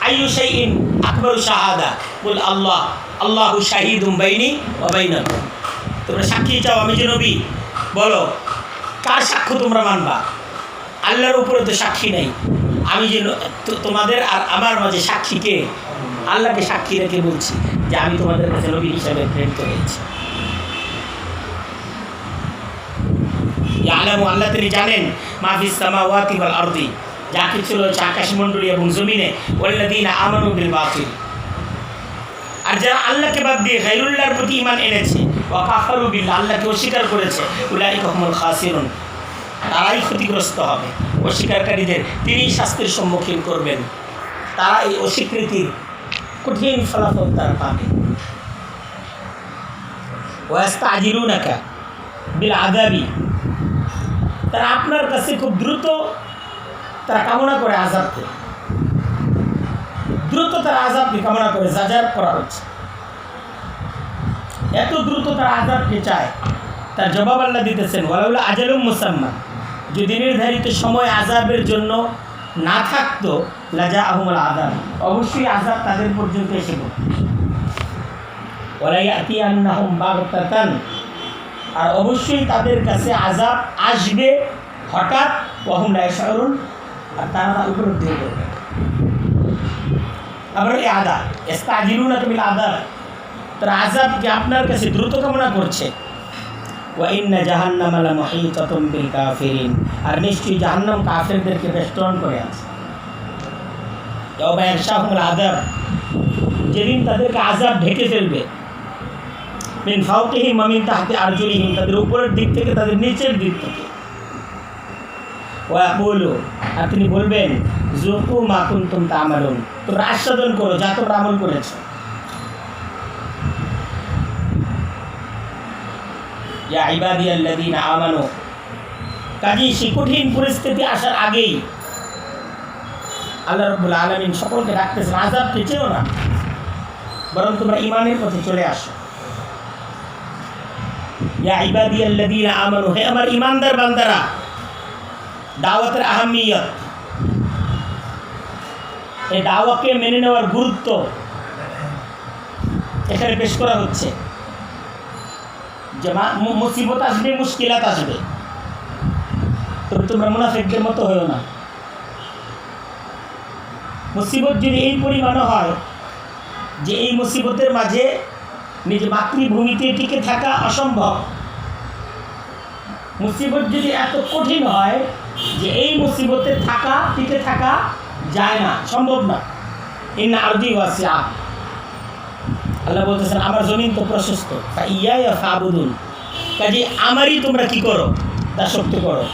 আইয়ু শাইইন আকবারু শাহাদা, বল আল্লাহ, আল্লাহু শাহিদুম বাইনি ওয়া বাইনাকুম। তোমরা সাক্ষী চাও আমি যে নবী, বলো কার সাক্ষ্য তোমরা মানবা? আল্লাহর উপরে তো সাক্ষী নেই। আমি যে তোমাদের আর আমার মাঝে সাক্ষীকে আল্লাহকে সাক্ষী রেখে বলছি যে আমি তোমাদের কাছে নবী হিসাবে প্রেরিত হয়েছি। ইয়ালামু, আল্লাহ তিনি জানেন, মা ফিস সামাওয়াতি ওয়াল আরদি, যা কিছু রয়েছে আকাশমণ্ডলী এবং জমিনে, ওয়াল্লাযীনা আমানু বিল বাতিল, আর যারা আল্লাহকে বাদ দিয়ে গায়রুল্লাহর প্রতি ঈমান এনেছে, ওয়া কাফারু বিল্লাহ, আল্লাহকে অস্বীকার করেছে, উলাইকা হুমুল খাসিরুন, তারাই ক্ষতিগ্রস্ত হবে। অস্বীকারীদের তিনি শাস্তির সম্মুখীন করবেন। তারা এই অস্বীকৃতির কঠিন ফলাফল তারা পাবে। ওয়াস্তাজিলুনাকা বিল আযাবি, তারা আপনার কাছে খুব দ্রুত তারা কামনা করে আযাবকে, দ্রুত তারা আযাবকে কামনা করে, জাজার করা হচ্ছে, এত দ্রুত তারা আযাবকে চায়। তার জবাব আল্লাহ দিতেছেন, ওয়ালাউলা আজালুম মুসাম্মা, যদি নির্ধারিত সময় আযাবের জন্য না থাকতো, লাজাআহুমুল আযাব, অবশ্যই আযাব তাদের পর্যন্ত এসে পড়ত। ওয়ালা ইয়াতিয়ান্নাহুম বাগতাতান, আর অবশ্যই তাদের কাছে আযাব আসবে হঠাৎ, ওয়া হুম লা ইয়াশউরুন, আর তারা উপলব্ধি করবে। আবার এই আযাব ইস্তাজিলুনাকা বিল আযাব, তারা আযাবকে আপনার কাছে দ্রুত কামনা করছে। ওয়া ইন্না জাহান্নামা লামুহীতাতুম বিল কাফিরিন, আর নিশ্চয়ই জাহান্নাম কাফেরদেরকে বেষ্টন করে আছে। ইয়াওমা ইয়াগশাহুমুল আযাব, যেদিন তাদেরকে আযাব ঢেকে ফেলবে, মিন ফাওকিহিম ওয়া মিন তাহতি আরজুলিহিম, তাদের উপরের দিক থেকে তাদের নিচের দিক থেকে। ওয়া ইয়াকুলু, আর তিনি বলবেন, যুকু মা কুনতুম তা'মালুন, তোমরা আস্বাদন করো যা তোমরা আমল করেছো। ইয়া ইবাদিয়াল্লাযীনা আমানু, কাজেই সেই কঠিন পরিস্থিতি আসার আগেই আল্লাহ রাব্বুল আলামিন সকলকে ডাকতেছেন, আযাবকে চেও না, বরং তোমরা ঈমানের পথে চলে আসো। ইয়া ইবাদিয়াল্লাযীনা আমানু, হে আমার ঈমানদার বান্দারা, দাওয়াতের আহমিয়ত, এই দাওয়াতকে মেনে নেওয়ার গুরুত্ব এখানে পেশ করা হচ্ছে। যে মুসিবত আসবে, মুশকিলাত আসবে, তবে তোমরা মুনাফিকদের মতো হয়েও না। মুসিবত যদি এই পরিমাণে হয় যে এই মুসিবতের মাঝে নিজ মাতৃভূমিতে টিকে থাকা অসম্ভব, মুসিবত যদি এত কঠিন হয় যে এই মুসিবতে টিকে থাকা যায় না, সম্ভব না। ইন্না আরদি ওয়াসিআ, আল্লাহ বলতেছেন আমার জমিন তো প্রশস্ত, ফাইয়ায়া ফাবুদুন, কাজে আমারই তোমরা কি করো, দাসত্ব করো।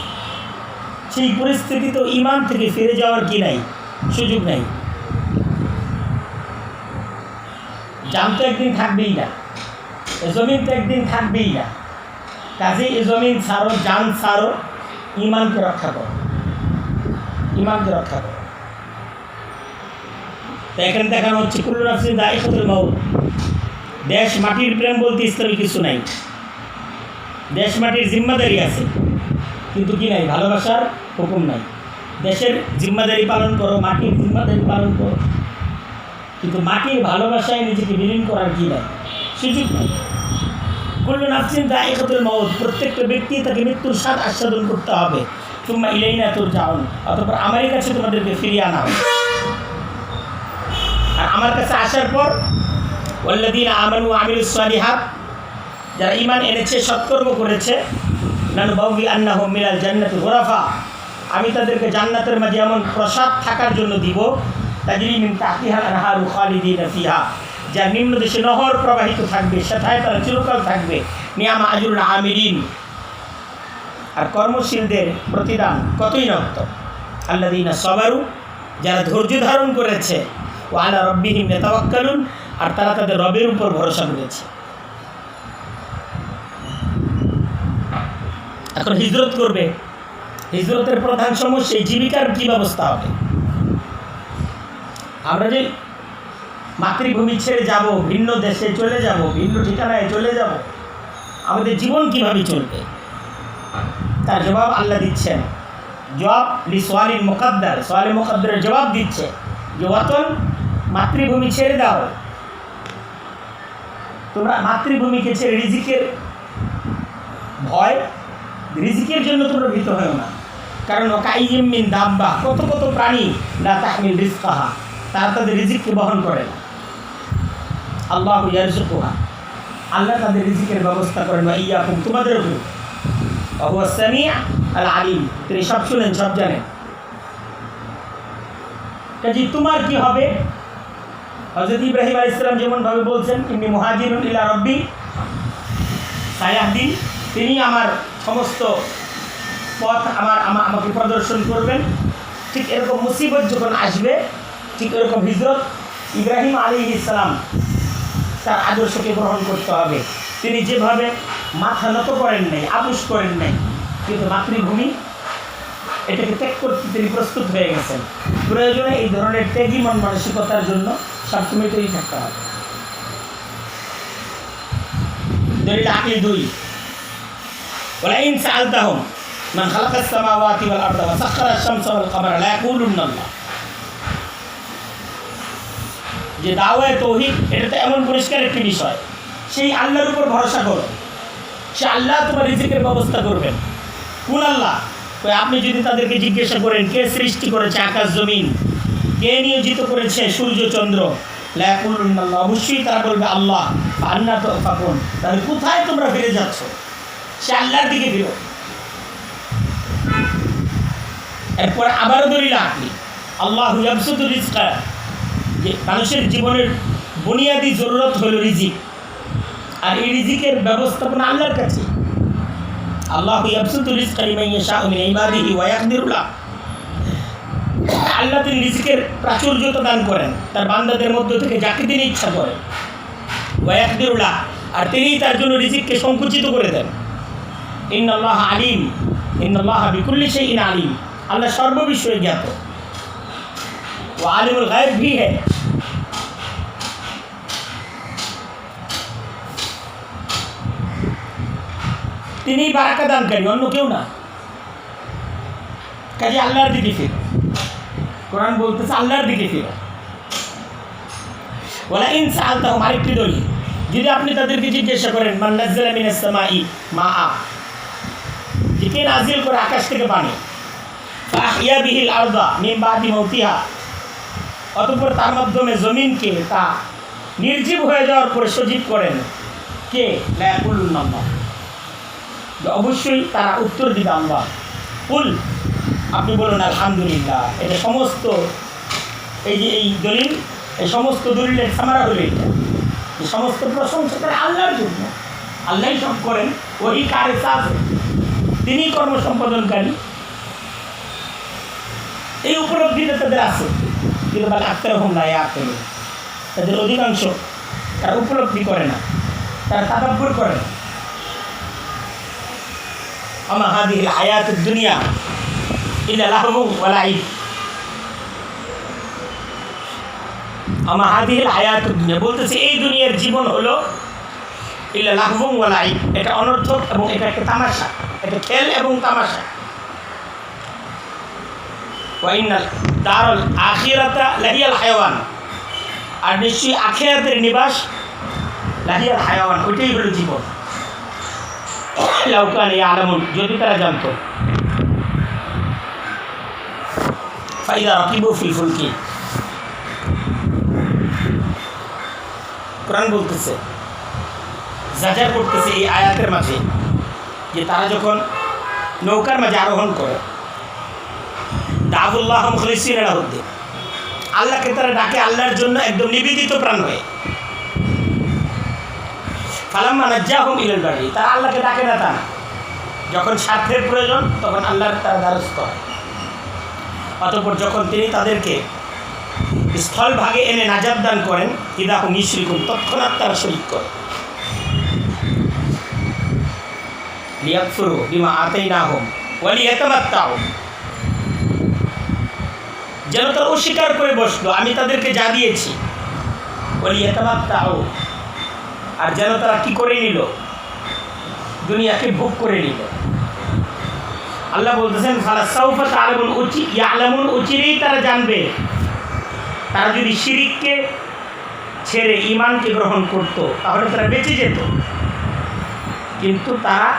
সেই পরিস্থিতিতে ঈমান থেকে ফিরে যাওয়ার কি নাই, সুযোগ নাই। জান তো একদিন থাকবেই না, এ জমিন তো একদিন থাকবেই না। কাজে এ জমিন ছাড়ো, জান ছাড়ো, ঈমানকে রক্ষা করো, ঈমানকে রক্ষা করো। তো এখানে দেখানো হচ্ছে কুল্লু নাফসিন যায়িকাতুল মাউত, দেশ মাটির প্রেম বলতে ইসলামে কিছু নাই। দেশ মাটির জিম্মাদারি আছে, কিন্তু কি নাই, ভালোবাসার হুকুম নাই। দেশের জিম্মাদারি পালন করো, মাটির জিম্মাদারি পালন করো, কিন্তু মাটির ভালোবাসায় নিজেকে বিলীন করার কি নাই, সুযোগ নাই। কুল্লু নাফসিন যায়িকাতুল মাউত, প্রত্যেকটা ব্যক্তি তাকে মৃত্যুর স্বাদ আস্বাদন করতে হবে। সুম্মা ইলাইনা তুরজাউন, অতঃপর আমারই কাছে তোমাদেরকে ফিরিয়ে আনা হবে। আর আমার কাছে আসার পর ওয়াল্লাযীনা আমানু ওয়া আমিলুস সালিহাত, যারা ঈমান এনেছে, সৎকর্ম করেছে, লানুবাউইআন্নাহুম মিনাল জান্নাতি গুরাফা, আমি তাদেরকে জান্নাতের মাঝে এমন প্রসাদ থাকার জন্য দিব তাজরি মিন তাহতিহাল আনহারু খালিদিনা ফিহা, যার নিম্ন দেশে নহর প্রবাহিত থাকবে, সেটায় তারা চিরকাল থাকবে। নিয়ামা আজরুল আমিরিন, আর কর্মশীলদের প্রতিদান কতই না উত্তম। আল্লাযীনা সাবারু, যারা ধৈর্য ধারণ করেছে, ওয়া আলা রাব্বিহিম ইয়াতাওয়াক্কালুন, আর তারা তাদের রবের উপর ভরসা করেছে। এখন হিজরত করবে, হিজরতের প্রধান সমস্যা জীবিকার কী ব্যবস্থা হবে। আমরা যে মাতৃভূমি ছেড়ে যাব, ভিন্ন দেশে চলে যাব, ভিন্ন ঠিকানায় চলে যাব, আমাদের জীবন কিভাবে চলবে, তার জবাব আল্লাহ দিচ্ছেন। জবাব লি সোয়ালিল মুকাদ্দার, সোয়ালিল মুকাদ্দারের জবাব দিচ্ছে যে ওয়াতন, মাতৃভূমি ছেড়ে দাও, তোমরা মাতৃভূমিকে ছেড়ে রিজিকের ভয়, রিজিকের জন্য তোমরা ভীত হয় না। কারণ কাইয়িম মিন দাব্বা, কত কত প্রাণী লা তাহমিল রিজকাহা, তারা তাদের রিজিককে বহন করে না। আল্লাহু ইয়ারযুকুহা, আল্লাহ তাদের রিজিকের ব্যবস্থা করেন। ওয়া ইয়াকুম, তোমাদের উপর। ওয়া হুয়াস সামিউ আল আলিম, তিনি সব শুনেন, সব জানেন। কাজী তোমার কি হবে? হযরত ইব্রাহিম আলাইহিস সালাম যেমনভাবে বলছেন, ইন্নী মুহাজিরুন ইলা রাব্বি সায়াহদিন, তিনি আমার সমস্ত পথ আমাকে প্রদর্শন করবেন। ঠিক এরকম মুসিবত যখন আসবে, ঠিক এরকম হিজরত ইব্রাহিম আলাইহিস সালাম তার আদর্শকে গ্রহণ করতে হবে। তিনি যেভাবে মাথা নত করেন নাই, আপোষ করেন নাই, কিন্তু মাতৃভূমি এটাকে ত্যাগ করতে তিনি প্রস্তুত হয়ে গেছেন। প্রয়োজনে এই ধরনের ত্যাগী মন মানসিকতার জন্য সবসময় তৈরি থাকতে হবে। দলিল আকলি 2, ওয়ালাইন সাআলতাহুম মান খালাকাস সামাওয়াতি ওয়াল আরদা ওয়া সাখখারাশ শামসা ওয়াল কমারা লা ইয়াকুলুন্না আল্লাহ। যে দাওয়ায়ে তৌহিদ, এটা তো এমন পরিষ্কার একটি বিষয়, সেই আল্লাহর উপর ভরসা করো, সে আল্লাহ তোমার রিজিকের ব্যবস্থা করবেন। কোন আল্লাহ? আপনি যদি তাদেরকে জিজ্ঞাসা করেন কে সৃষ্টি করেছে আকাশ জমিন, কে নিয়োজিত করেছে সূর্য চন্দ্র, লা ইয়াকুলুন্না আল্লাহ, অবশ্যই তারা বলবে আল্লাহ। আন্না তুফাকুন, তাহলে কোথায় তোমরা ফিরে যাচ্ছ? সে আল্লাহর দিকে ফিরো। এরপরে আবারও দলিল আকলি, আল্লাহু ইয়াবসুতু রিজকা, যে মানুষের জীবনের বুনিয়াদি জরুরত হলো রিজিক, আর এই রিজিকের ব্যবস্থাপনা আল্লাহর কাছে। আল্লাহু ইয়াবসুতু রিজকা লিমান ইয়াশাউ মিন ইবাদিহি ওয়া ইয়াকদিরু লাহ, আল্লাহ তিনি রিজিকের প্রাচুর্যতা দান করেন তার বান্দাদের মধ্য থেকে যাকে তিনি ইচ্ছা করেন। ওয়া ইয়াকদিরু লাহ, আর তিনি তার জন্য রিজিককে সংকুচিত করে দেন। ইন্নাল্লাহা আলিম, ইন্নাল্লাহা বিকুল্লি শাইইন আলিম, আল্লাহ সর্ববিষয়ে জ্ঞাত। ওয়া আলিমুল গায়ব ভি হ্যায়, তিনি বারাকা দানকারী, অন্য কেউ না। কাজে আল্লাহর দিকে ফিরো, কোরআন বলতেছে আল্লাহর দিকে ফিরো। ওয়ালাইন সাআলতাহুম, আরেকটি দলিল, যদি আপনি তাদেরকে জিজ্ঞাসা করেন মান নাযালা মিনাস সামাই মাআ, যে কে নাজিল করে আকাশ থেকে পানি, ফাহিয়া বিহিল আরদা মিন বাদি মাউতিহা, অতঃপর তার মাধ্যমে জমিনকে তা নির্জীব হয়ে যাওয়ার পরে সজীব করেন, কে? লা ইয়াকুলুন্না আল্লাহ, অবশ্যই তারা উত্তর দিবে আল্লাহ। কুল, আপনি বলুন আলহামদুলিল্লাহ। এটা সমস্ত এই দলিল, এই সমস্ত দলিলের সামারা হলো এটা, এই সমস্ত প্রশংসা করে আল্লাহর জন্য। আল্লাহই সব করেন, ওই কারে আছে, তিনি কর্ম সম্পাদনকারী। এই উপলব্ধিটা তাদের আছে, কিন্তু আত্মার হোম না, তাদের অধিকাংশ তারা উপলব্ধি করে না, তারা তাদাব্বুর করে না। আমা হাদিহিল হায়াতুদ দুনিয়া ইল্লা লাহবু ওয়া লাইব, আমা হাদিহিল হায়াতুদ দুনিয়া বলতেছে এই দুনিয়ার জীবন হলো ইল্লা লাহবু ওয়া লাইব, এটা অনর্থক এবং এটা একটা তামাশা, এটা খেল এবং তামাশা। ওয়া ইন্নাল দারুল আখিরাতা লাহিয়াল হায়াওয়ান, আর নিশ্চয়ই আখিরাতের নিবাস লাহিয়াল হায়াওয়ান, ওইটাই হলো জীবন। লাউ কানু ইয়ালামুন, যদি তারা জানতো। ফাইদা রাকিবু ফিল ফুলকি, কোরআন বলতেছে, জাজার করতেছে এই আয়াতের মাঝে, যে তারা যখন নৌকার মাঝে আরোহণ করে, দাউল্লাহ মুখলিসিনা লাহুদ্দিন, আল্লাহকে তারা ডাকে আল্লাহর জন্য একদম নিবেদিত প্রাণ হয়ে। ফালাম্মা নাজ্জাহুম ইলাল বাররি, তারা আল্লাহকে ডাকে না তা না, যখন স্বার্থের প্রয়োজন তখন আল্লাহর তারা দ্বারস্থ হয়। অতঃপর যখন তিনি তাদেরকে স্থলভাগে এনে নাজাত দান করেন, ইদা হুম ইউশরিকুন, তৎক্ষণাৎ তারা শরীক করে। লিয়াকফুরু বিমা আতাইনাহুম ওয়া লিয়াতামাত্তাউ, যেন তারা অস্বীকার করে বসলো আমি তাদেরকে যা দিয়েছি। ওয়া লিয়াতামাত্তাউ, আর যেন তারা কি করে নিল, দুনিয়াকে ভোগ করে নিল। আল্লাহ বলতেছেন ফালাসাউফা তা'লামুন, ইয়ালামুন, অচিরেই তারা জানবে। তারা যদি শিরিককে ছেড়ে ঈমানকে গ্রহণ করত তাহলে তারা বেঁচে যেত, কিন্তু তারা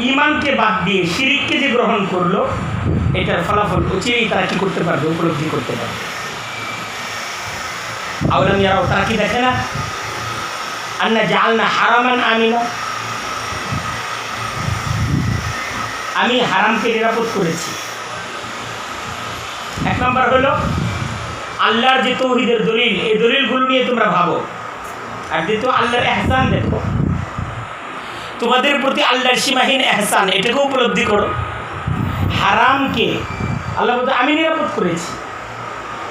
ঈমানকে বাদ দিয়ে শিরিককে যে গ্রহণ করলো, এটার ফলাফল অচিরেই তারা কি করতে পারবে, উপলব্ধি করতে পারবে। আওলাম ইয়ারাও, তারা কি দেখে না, আন্না জাআলনা হারামান আমিনা, আমি হারামকে নিরাপদ করেছি। এক নম্বর হলো আল্লাহর যে তৌহিদের দলিল, এই দলিলগুলো নিয়ে তোমরা ভাবো। আর দ্বিতীয় আল্লাহর এহসান দেখো, তোমাদের প্রতি আল্লাহর সীমাহীন এহসান, এটাকে উপলব্ধি করো। হারামকে আল্লাহ বলতে আমি নিরাপদ করেছি।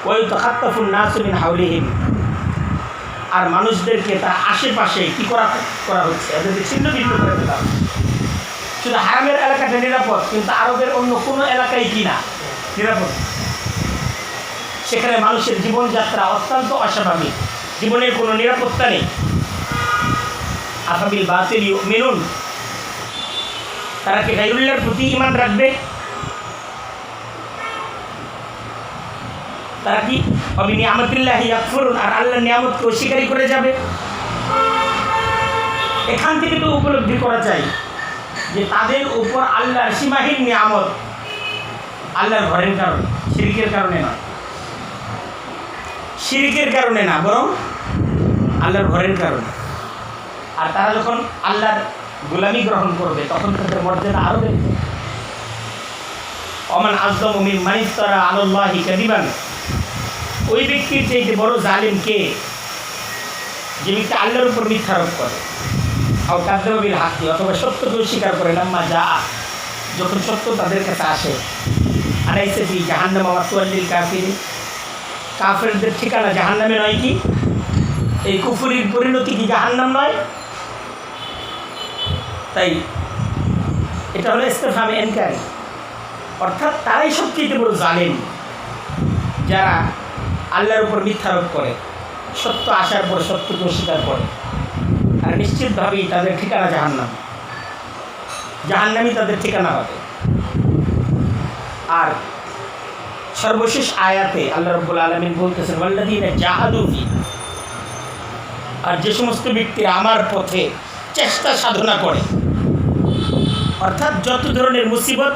ওয়ায়ুতাখাত্তাফুন নাসু মিন হাওলিহিম, আর মানুষদেরকে তার আশেপাশে কি করা হচ্ছে, এদেরকে ছিন্ন ভিন্ন করে ফেলা হচ্ছে। শুধু হারামের এলাকাটা নিরাপদ, কিন্তু আরবের অন্য কোনো এলাকায় কি না নিরাপদ। সেখানে মানুষের জীবনযাত্রা অত্যন্ত অস্বাভাবিক, জীবনের কোনো নিরাপত্তা নেই। আফাবিল বাতিল ইউমিনুন, তারা কি গায়রুল্লাহর প্রতি ঈমান রাখবে? তারা কি বিনিয়ামাতিল্লাহি ইয়াকফুরুন, আর আল্লাহর নিয়ামতকে অস্বীকার করে যাবে? এখান থেকে তো উপলব্ধি করা যায় যে তাদের উপর আল্লাহর সীমাহীন নিয়ামত আল্লাহর ঘরের কারণে, শিরকের কারণে নয়। শিরকের কারণে না, বরং আল্লাহর ঘরের কারণে। আর তারা যখন আল্লাহর গোলামি গ্রহণ করবে তখন তাদের মর্যাদা আরও দেখবে। ওমান আযযামু মিম্মান ইফতারা আলাল্লাহি কাযিবান, ওই ব্যক্তির চাইতে বড় জালিম কে, যে ব্যক্তি আল্লাহর উপর মিথ্যারোপ করে। আও কাযযাবা বিল হাক্কি, অথবা সত্যকে অস্বীকার করে। লাম্মা জাআ, যখন সত্য তাদের কাছে আসে। আলাইসা ফি জাহান্নাম মাসওয়াল লিল কাফিরিন, কাফেরদের ঠিকানা জাহান্নামে নয় কি? এই কুফরির পরিণতি কি জাহান্নাম নয়? তাই এটা হলো ইস্তেফহামে ইনকারি, অর্থাৎ তারাই সবচেয়ে বড় জালেম, যারা আল্লাহর উপর মিথ্যারোপ করে, সত্য আসার পর সত্যকে অস্বীকার করে। আর নিশ্চিতভাবেই তাদের ঠিকানা জাহান্নাম, জাহান্নামই তাদের ঠিকানা হবে। আর সর্বশেষ আয়াতে আল্লাহ রাব্বুল আলামিন বলতেছেন ওয়াল্লাযীনা জাহাদু ফী, আর যে সমস্ত ব্যক্তিরা আমার পথে চেষ্টা সাধনা করে, অর্থাৎ যত ধরনের মুসিবত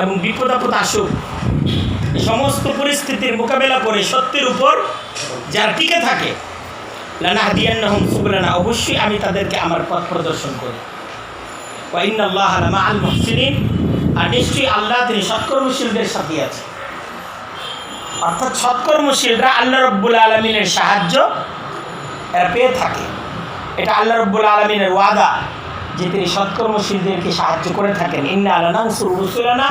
এবং বিপদ আপদ আসুক, এই সমস্ত পরিস্থিতির মোকাবেলা করে সত্যের উপর যারা টিকে থাকে, লানাহদিয়ান্নাহুম সুবুলানা, অবশ্যই আমি তাদেরকে আমার পথ প্রদর্শন করি। ওয়া ইন্নাল্লাহা লামাআল মুহসিনিন, আর নিশ্চয়ই আল্লাহ তিনি সৎকর্মশীলদের সাথে আছে। অর্থাৎ সৎকর্মশীলরা আল্লাহ রাব্বুল আলামিনের সাহায্য এরা পেয়ে থাকে। এটা আল্লাহ রাব্বুল আলামিনের ওয়াদা যে তিনি সৎকর্মশীলদেরকে সাহায্য করে থাকেন। ইন্না লানানসুরু রুসুলানা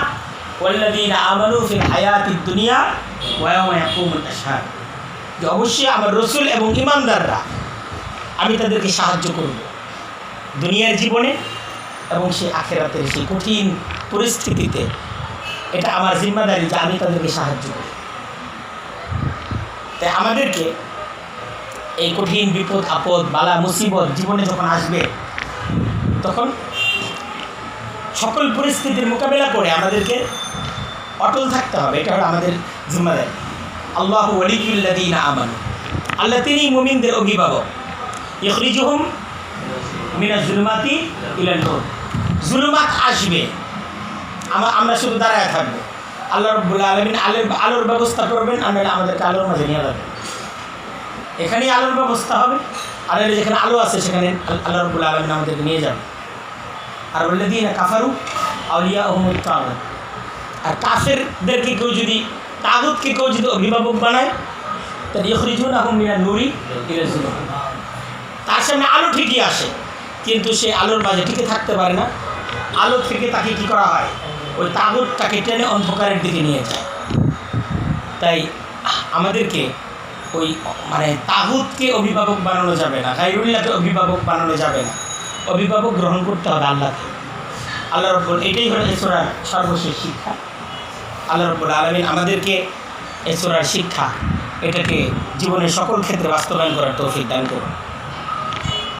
ওয়াল্লাযীনা আমানু ফিল হায়াতিদ দুনিয়া ওয়া ইয়াওমা ইয়াকুমুল আশহাদ, যে অবশ্যই আমার রসুল এবং ঈমানদাররা আমি তাদেরকে সাহায্য করব দুনিয়ার জীবনে এবং সেই আখিরাতের সেই কঠিন পরিস্থিতিতে। এটা আমার জিম্মাদারি যে আমি তাদেরকে সাহায্য করি। তাই আমাদেরকে এই কঠিন বিপদ আপদ বালা মুসিবত জীবনে যখন আসবে, তখন সকল পরিস্থিতির মোকাবেলা করে আমাদেরকে অটল থাকতে হবে। এটা হলো আমাদের জিম্মাদারি। আল্লাহু ওয়ালিয়ুল্লাযীনা আমানু, আল্লাহ তিনি মুমিনদের অভিভাবক। ইখরিজুহুম মিনাজ জুলুমাতি ইলান নূর, জুলুমাত আসবে, আমরা শুধু দাঁড়ায় থাকবো। আল্লাহ রাব্বুল আলামিন আলোর ব্যবস্থা করবেন, আমরা আমাদেরকে আলোর মাঝে নিয়ে যাবেন। এখানেই আলোর ব্যবস্থা হবে, আর যেখানে আলো আছে সেখানে আল্লাহ রাব্বুল আলামিন আমাদেরকে নিয়ে যাবেন। আর ওয়াল্লাযীনা কাফারু আউলিয়াহুমুত তাগুত, আর কাফেরদেরকে কেউ যদি তাগুতকে কেউ যদি অভিভাবক বানায় তাহলে ইখরিজুনাহুম মিনান নূরি ইলা যুলুম, তার সামনে আলো ঠিকই আসে কিন্তু সে আলোর মাঝে টিকে থাকতে পারে না, আলো থেকে তাকে কী করা হয়, ওই তাগুতটাকে টেনে অন্ধকারের দিকে নিয়ে যায়। তাই আমাদেরকে ওই মানে তাগুতকে অভিভাবক বানানো যাবে না, গায়রুল্লাহকে অভিভাবক বানানো যাবে না, অভিভাবক গ্রহণ করতে হবে আল্লাহকে। আল্লাহ রাব্বুল, এটাই হলো এই সূরার সর্বশেষ শিক্ষা। আল্লাহ রাব্বুল আলামিন আমাদেরকে এই সূরার শিক্ষা এটাকে জীবনের সকল ক্ষেত্রে বাস্তবায়ন করার তৌফিক দান করুন।